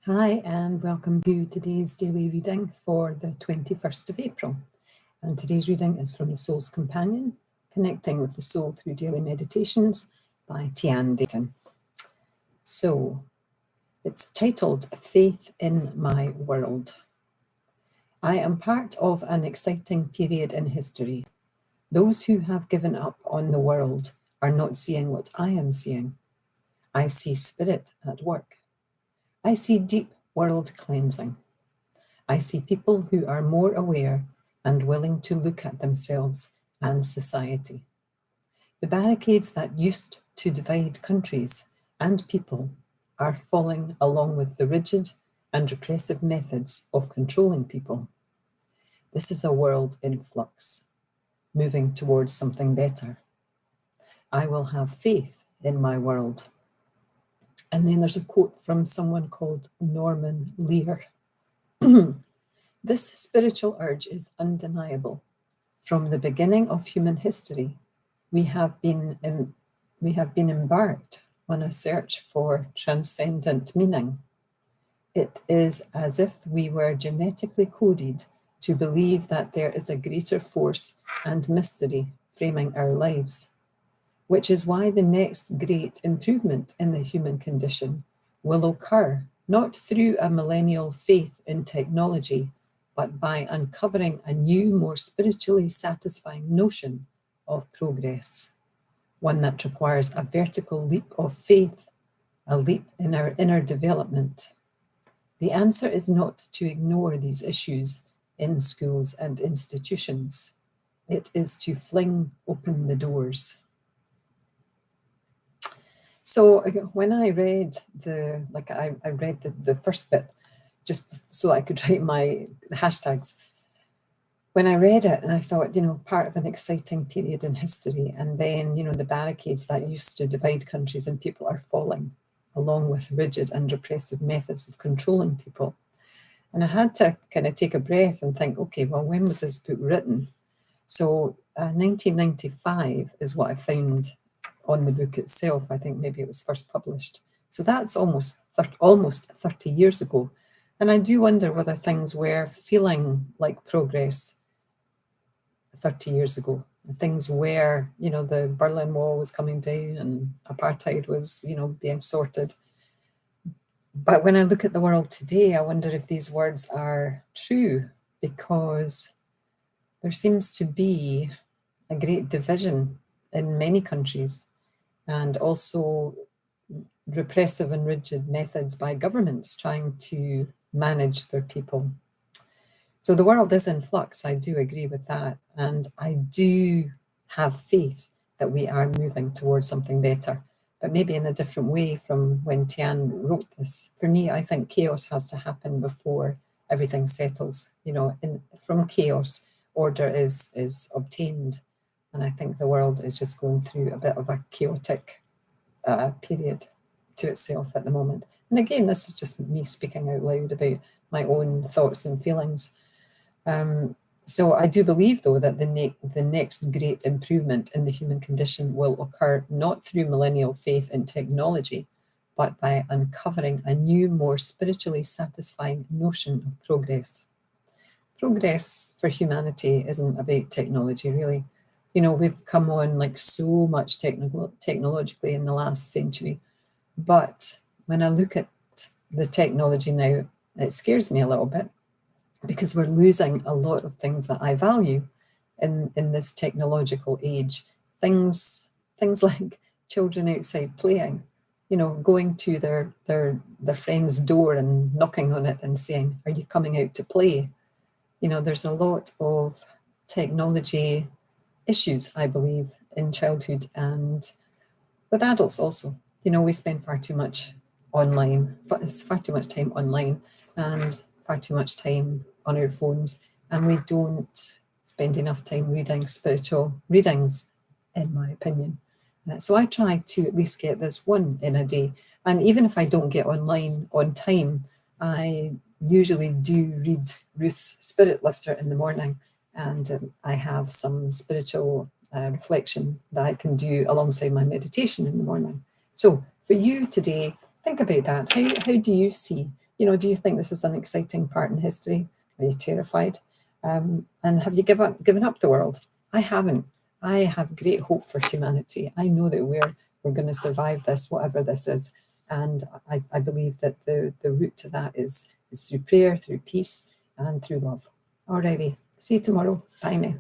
Hi, and welcome to today's daily reading for the 21st of April. And today's reading is from The Soul's Companion, Connecting with the Soul Through Daily Meditations by Tian Dayton. So, it's titled Faith in My World. I am part of an exciting period in history. Those who have given up on the world are not seeing what I am seeing. I see spirit at work. I see deep world cleansing. I see people who are more aware and willing to look at themselves and society. The barricades that used to divide countries and people are falling along with the rigid and repressive methods of controlling people. This is a world in flux, moving towards something better. I will have faith in my world. And then there's a quote from someone called Norman Lear. This spiritual urge is undeniable. From the beginning of human history, we have been embarked on a search for transcendent meaning. It is as if we were genetically coded to believe that there is a greater force and mystery framing our lives, which is why the next great improvement in the human condition will occur not through a millennial faith in technology, but by uncovering a new, more spiritually satisfying notion of progress, one that requires a vertical leap of faith, a leap in our inner development. The answer is not to ignore these issues in schools and institutions. It is to fling open the doors. So when I read I read the first bit just so I could write my hashtags. When I read it and I thought, part of an exciting period in history, and then, the barricades that used to divide countries and people are falling, along with rigid and repressive methods of controlling people. And I had to kind of take a breath and think, okay, well, when was this book written? So 1995 is what I found on the book itself. I think maybe it was first published. So that's almost 30 years ago. And I do wonder whether things were feeling like progress 30 years ago. Things were, the Berlin Wall was coming down and apartheid was, being sorted. But when I look at the world today, I wonder if these words are true, because there seems to be a great division in many countries, and also repressive and rigid methods by governments trying to manage their people. So the world is in flux. I do agree with that. And I do have faith that we are moving towards something better, but maybe in a different way from when Tian wrote this. For me, I think chaos has to happen before everything settles. From chaos, order is obtained. And I think the world is just going through a bit of a chaotic period to itself at the moment. And again, this is just me speaking out loud about my own thoughts and feelings. So I do believe, though, that the next great improvement in the human condition will occur not through millennial faith in technology, but by uncovering a new, more spiritually satisfying notion of progress. Progress for humanity isn't about technology, really. We've come on like so much technologically in the last century. But when I look at the technology now, it scares me a little bit, because we're losing a lot of things that I value in this technological age. Things like children outside playing, going to their friend's door and knocking on it and saying, "Are you coming out to play?" There's a lot of technology issues, I believe, in childhood and with adults also. We spend far too much far too much time online and far too much time on our phones, and we don't spend enough time reading spiritual readings, in my opinion. So I try to at least get this one in a day. And even if I don't get online on time, I usually do read Ruth's Spirit Lifter in the morning, and I have some spiritual reflection that I can do alongside my meditation in the morning. So for you today, think about that. How do you see Do you think this is an exciting part in history? Are you terrified? And have you given up the world? I haven't. I have great hope for humanity. I know that we're going to survive this, whatever this is. And I believe that the route to that is through prayer, through peace, and through love. Alrighty. See you tomorrow. Bye now.